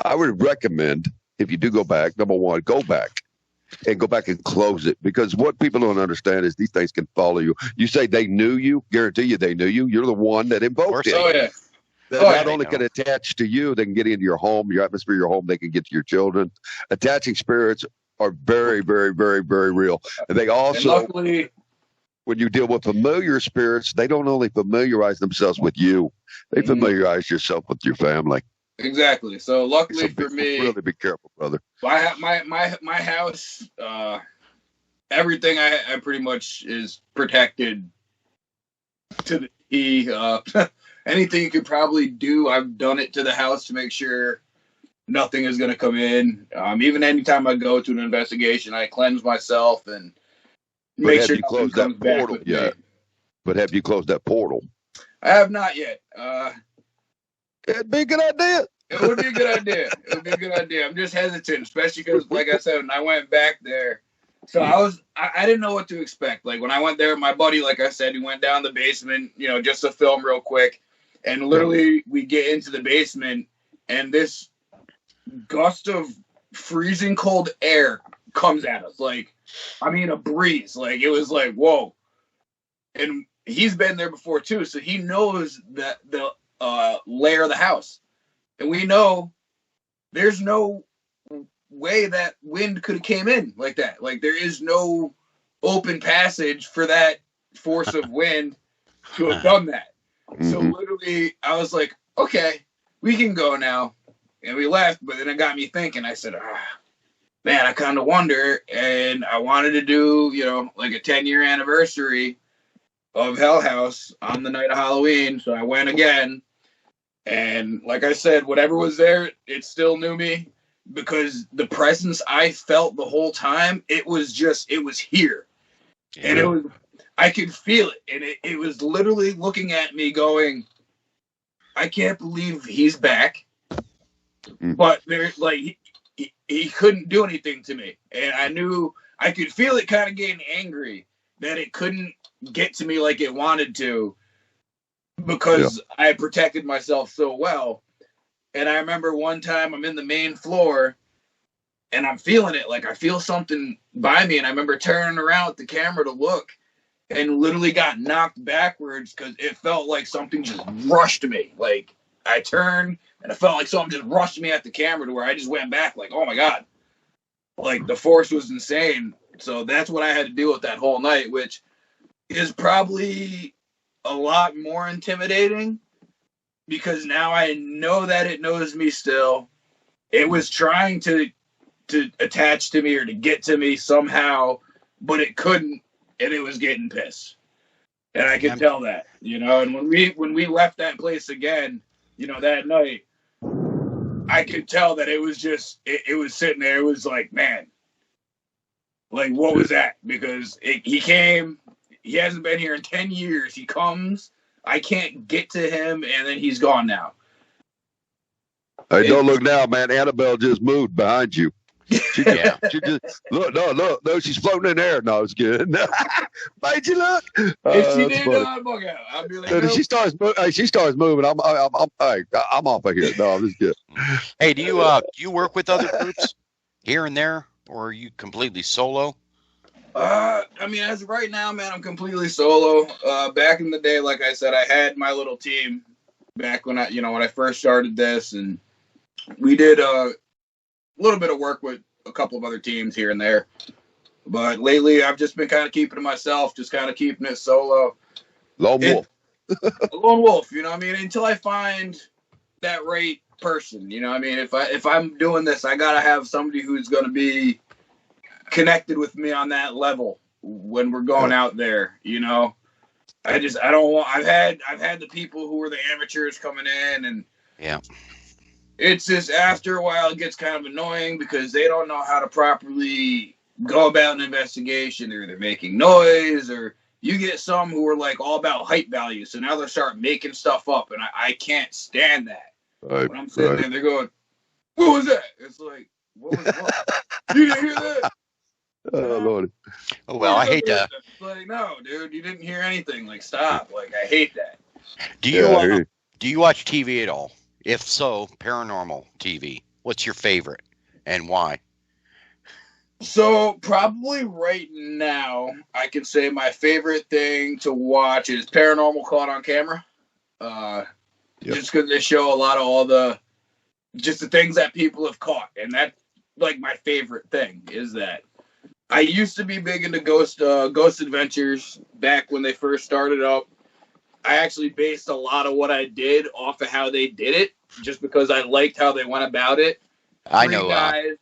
B: I would recommend if you do go back, number one, go back and close it, because what people don't understand is these things can follow you. You say they knew you, guarantee you they knew you. You're the one that invoked it.
C: Oh yeah.
B: They not only can attach to you, they can get into your home, your atmosphere, your home. They can get to your children. Attaching spirits are very, very, very, very real. And they also,
C: luckily,
B: when you deal with familiar spirits, they don't only familiarize themselves with you, they familiarize yourself with your family.
C: Exactly. So luckily for me,
B: really be careful, brother.
C: My house, everything I pretty much is protected to the T. Anything you could probably do, I've done it to the house to make sure nothing is going to come in. Even anytime I go to an investigation, I cleanse myself and make sure nothing comes back with me.
B: But have you closed that portal?
C: I have not yet.
B: It'd be a good idea.
C: It would be a good idea. It would be a good idea. I'm just hesitant, especially because, like I said, when I went back there, so I didn't know what to expect. Like when I went there, my buddy, like I said, he went down the basement, just to film real quick. And literally we get into the basement and this gust of freezing cold air comes at us. Like, I mean, a breeze. Like, it was like, whoa. And he's been there before too. So he knows that the layer of the house. And we know there's no way that wind could have came in like that. Like there is no open passage for that force of wind to have done that. Mm-hmm. So literally I was like, okay, we can go now. And we left, but then it got me thinking. I said, man, I kind of wonder. And I wanted to do, like a 10-year anniversary of Hell House on the night of Halloween. So I went again. And like I said, whatever was there, it still knew me because the presence I felt the whole time, it was here. Yeah. And I could feel it. And it was literally looking at me going, I can't believe he's back. But there's like, he couldn't do anything to me. And I knew I could feel it kind of getting angry that it couldn't get to me like it wanted to. Because I protected myself so well. And I remember one time I'm in the main floor and I'm feeling it. Like I feel something by me. And I remember turning around with the camera to look and literally got knocked backwards because it felt like something just rushed me. Like I turned and it felt like something just rushed me at the camera to where I just went back like, oh my God. Like the force was insane. So that's what I had to deal with that whole night, which is probably a lot more intimidating because now I know that it knows me still. It was trying to attach to me or to get to me somehow, but it couldn't, and it was getting pissed. And I could tell that, and when we left that place again, that night, I could tell that it was just, it was sitting there. It was like, man, like, what was that? Because he came, he hasn't been here in 10 years. He comes, I can't get to him, and then he's gone now.
B: Hey, don't look now, man. Annabelle just moved behind you. She just look. No, she's floating in there. No, it's good. Made you look.
C: If she did, look out. I'd be like,
B: so she starts moving. I'm off of here. No, I'm just good.
A: Hey, do you work with other groups here and there, or are you completely solo?
C: I mean, as of right now, man, I'm completely solo. Back in the day, like I said, I had my little team back when I first started this, and we did a little bit of work with a couple of other teams here and there. But lately, I've just been kind of keeping to myself, just kind of keeping it solo.
B: Lone wolf.
C: Lone wolf, until I find that right person, if I'm doing this, I gotta have somebody who's gonna be connected with me on that level when we're going out there. I don't want. I've had the people who were the amateurs coming in, and it's just after a while it gets kind of annoying because they don't know how to properly go about an investigation. They're either making noise, or you get some who are like all about hype value, so now they start making stuff up, and I can't stand that.
B: Right,
C: when I'm sitting there, they're going, "What was that?" It's like, "What was what? You didn't hear that?"
B: Oh, Lord.
A: Oh, well, I hate that.
C: Like, no, dude, you didn't hear anything. Like, stop. Like, I hate that.
A: Do you watch TV at all? If so, paranormal TV. What's your favorite and why?
C: So, probably right now, I can say my favorite thing to watch is Paranormal Caught on Camera. Just because they show a lot of all the things that people have caught. And that's, like, my favorite thing is that. I used to be big into Ghost Adventures back when they first started up. I actually based a lot of what I did off of how they did it, just because I liked how they went about it.
A: I know.
C: Guys,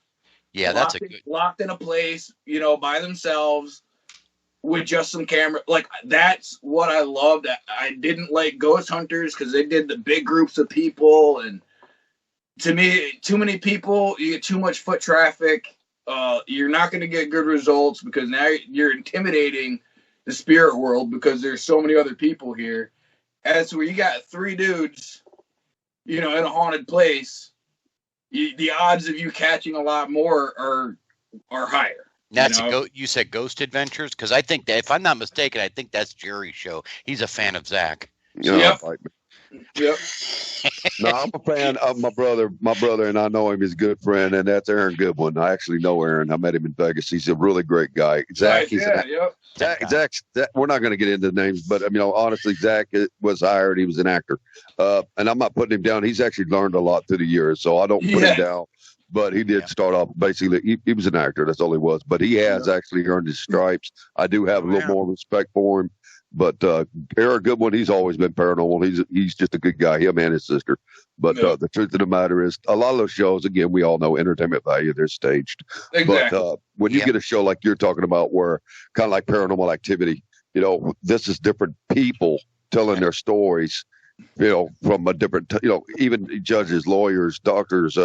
A: that's
C: locked in a place, by themselves with just some camera. Like, that's what I loved. I didn't like Ghost Hunters because they did the big groups of people, and to me, too many people, you get too much foot traffic. You're not going to get good results because now you're intimidating the spirit world because there's so many other people here. As where you got 3 dudes, in a haunted place, the odds of you catching a lot more are higher.
A: That's you said Ghost Adventures? Because I think that, if I'm not mistaken, I think that's Jerry's show. He's a fan of Zach.
C: Yep. Yep.
B: No, I'm a fan of my brother. My brother, and I know him. He's a good friend, and that's Aaron Goodwin. I actually know Aaron. I met him in Vegas. He's a really great guy. Zach, Zach, we're not going to get into names, but honestly, Zach was hired. He was an actor, and I'm not putting him down. He's actually learned a lot through the years, so I don't put him down. But he did start off basically. He was an actor. That's all he was. But he has actually earned his stripes. I do have a little more respect for him. But Aaron Goodwin, he's always been paranormal. He's just a good guy. Him and his sister. But the truth of the matter is, a lot of those shows, again, we all know entertainment value. They're staged. Exactly. But when you get a show like you're talking about, where kind of like Paranormal Activity, this is different people telling their stories. From a different, even judges, lawyers, doctors,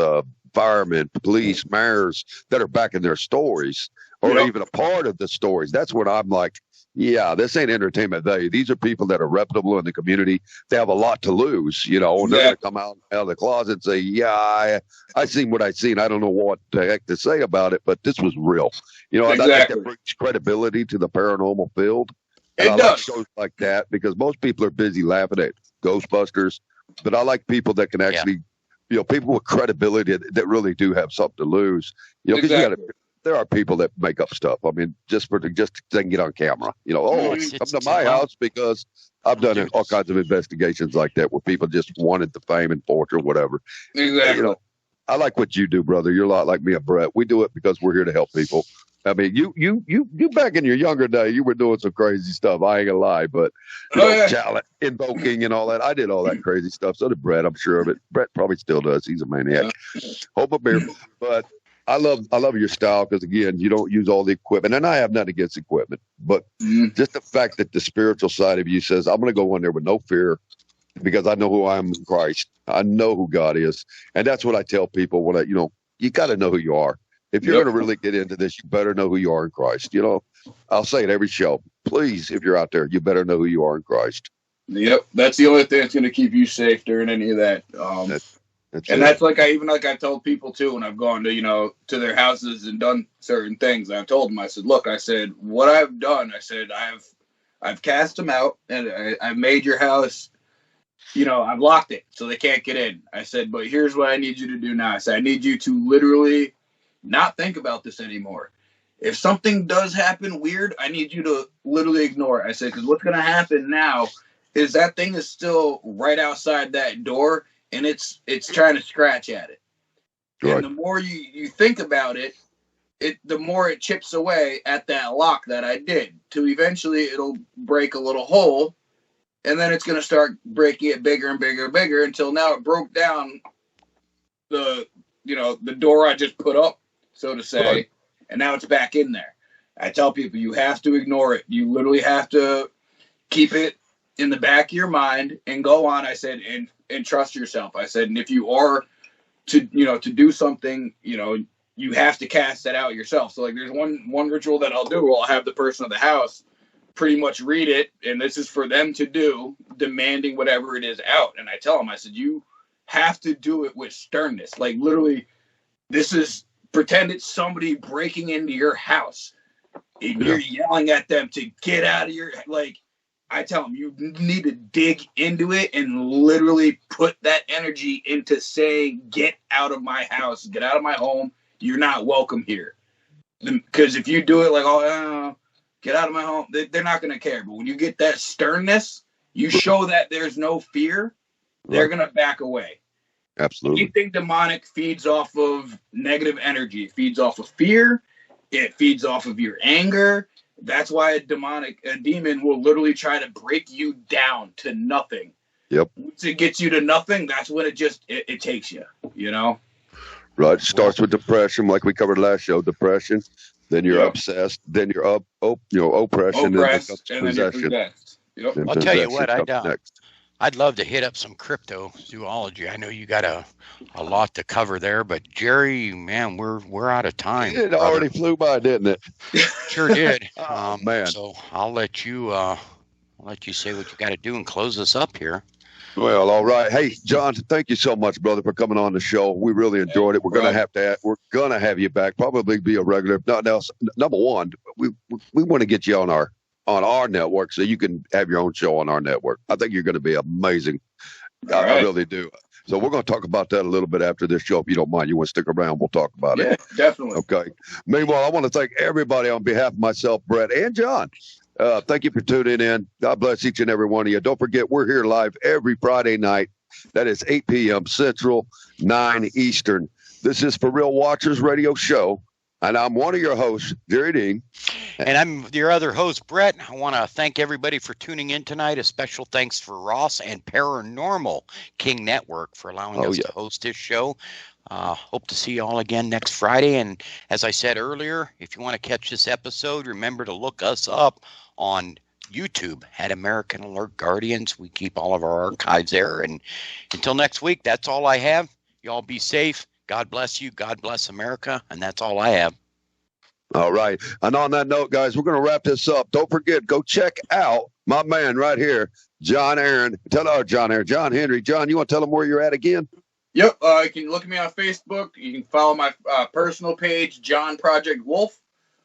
B: firemen, police, mayors that are backing their stories or even a part of the stories. That's when I'm like, yeah, this ain't entertainment value. These are people that are reputable in the community. They have a lot to lose, and they're going to come out of the closet and say, yeah, I seen what I seen. I don't know what the heck to say about it, but this was real. And I think that brings credibility to the paranormal field. And I like shows like that because most people are busy laughing at Ghostbusters, but I like people that can actually, people with credibility that really do have something to lose. Because there are people that make up stuff. I mean, just so they can get on camera. Come to my house because I've done all kinds of investigations like that where people just wanted the fame and fortune or whatever.
C: Exactly.
B: I like what you do, brother. You're a lot like me and Brett. We do it because we're here to help people. I mean, you back in your younger day, you were doing some crazy stuff. I ain't gonna lie, but talent, invoking and all that. I did all that crazy stuff. So did Brett, I'm sure of it. Brett probably still does. He's a maniac. Hold my beer. But I love your style because, again, you don't use all the equipment. And I have nothing against equipment. But just the fact that the spiritual side of you says, I'm going to go in there with no fear because I know who I am in Christ. I know who God is. And that's what I tell people when you got to know who you are. If you're going to really get into this, you better know who you are in Christ. I'll say it every show. Please, if you're out there, you better know who you are in Christ.
C: Yep. That's the only thing that's going to keep you safe during any of that. That's like I told people too when I've gone to to their houses and done certain things. I told them, I said, look, I said, what I've done, I said, I've cast them out and I've made your house, I've locked it so they can't get in. I said, but here's what I need you to do now. I said, I need you to literally not think about this anymore. If something does happen weird, I need you to literally ignore it. I said, because what's going to happen now is that thing is still right outside that door. And it's trying to scratch at it. Right. And the more you think about it, the more it chips away at that lock that I did. To eventually it'll break a little hole, and then it's going to start breaking it bigger and bigger and bigger until now it broke down the door I just put up, so to say, right. And now it's back in there. I tell people you have to ignore it. You literally have to keep it in the back of your mind and go on. I said, and trust yourself. I said, and if you are to do something, you have to cast that out yourself. So like there's one ritual that I'll do. I'll have the person of the house pretty much read it. And this is for them to do, demanding whatever it is out. And I tell them, I said, you have to do it with sternness. Like literally, pretend it's somebody breaking into your house and you're yelling at them to get out of your, I tell them, you need to dig into it and literally put that energy into saying, get out of my house, get out of my home. You're not welcome here. Because if you do it get out of my home, they're not going to care. But when you get that sternness, you show that there's no fear, they're going to back away.
B: Absolutely.
C: Anything demonic feeds off of negative energy. It feeds off of fear. It feeds off of your anger. That's why a demon will literally try to break you down to nothing.
B: Yep.
C: Once it gets you to nothing, that's when it takes you,
B: Right. It starts with depression, like we covered last show, depression. Then you're obsessed. Then you're oppression.
C: Oppressed, and then you're possessed. Yep.
A: I'll tell you what, I'd love to hit up some cryptozoology. I know you got a lot to cover there, but Jerry, man, we're out of time.
B: It already flew by, didn't it?
A: Sure did.
B: Man.
A: So I'll let you say what you got to do and close us up here.
B: Well, all right. Hey, John, thank you so much, brother, for coming on the show. We really enjoyed it. We're gonna have you back. Probably be a regular. If nothing else, number one, we want to get you on our network so you can have your own show on our network. I think you're going to be amazing. I really do. So we're going to talk about that a little bit after this show. If you don't mind, you want to stick around, we'll talk about it.
C: Yeah, definitely.
B: Okay. Meanwhile, I want to thank everybody on behalf of myself, Brett, and John. Thank you for tuning in. God bless each and every one of you. Don't forget, we're here live every Friday night. That is 8 p.m. Central, 9 Eastern. This is For Real Watchers Radio Show. And I'm one of your hosts, Jerry Dean.
A: And I'm your other host, Brett. I want to thank everybody for tuning in tonight. A special thanks for Ross and Paranormal King Network for allowing us to host this show. Hope to see you all again next Friday. And as I said earlier, if you want to catch this episode, remember to look us up on YouTube at American Alert Guardians. We keep all of our archives there. And until next week, that's all I have. Y'all be safe. God bless you. God bless America. And that's all I have.
B: All right. And on that note, guys, we're going to wrap this up. Don't forget, go check out my man right here, John Henry. John Henry. John, you want to tell them where you're at again?
C: Yep. You can look at me on Facebook. You can follow my personal page, John Project Wolf,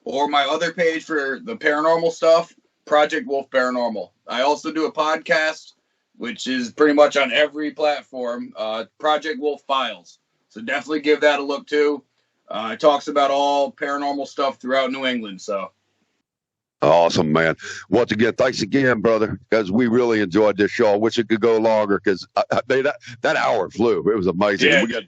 C: or my other page for the paranormal stuff, Project Wolf Paranormal. I also do a podcast, which is pretty much on every platform, Project Wolf Files. So definitely give that a look too. It talks about all paranormal stuff throughout New England. So
B: awesome, man. Once again, thanks again, brother, because we really enjoyed this show. I wish it could go longer because that hour flew. It was amazing.
C: Yeah.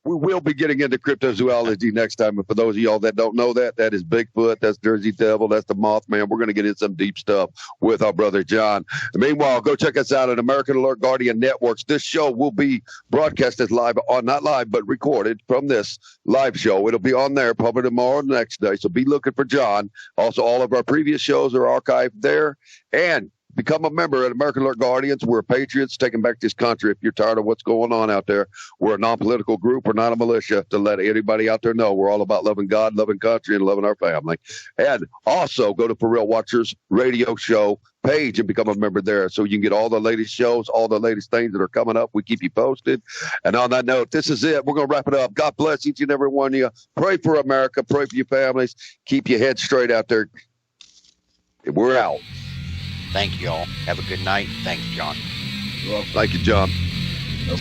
B: We will be getting into cryptozoology next time. And for those of y'all that don't know that is Bigfoot, that's Jersey Devil, that's the Mothman. We're going to get into some deep stuff with our brother John. And meanwhile, go check us out at American Alert Guardian Networks. This show will be broadcasted live, not live, but recorded from this live show. It'll be on there probably tomorrow or the next day. So be looking for John. Also, all of our previous shows are archived there. And become a member at American Alert Guardians. We're patriots taking back this country. If you're tired of what's going on out there, we're a non-political group. We're not a militia, to let anybody out there know we're all about loving God, loving country, and loving our family. And also go to For Real Watchers Radio Show page and become a member there so you can get all the latest shows, all the latest things that are coming up. We keep you posted. And on that note, this is it. We're going to wrap it up. God bless each and every one of you. Pray for America. Pray for your families. Keep your head straight out there. We're out.
A: Thank you all. Have a good night. Thanks, John.
B: Thank you, John.
C: Nope.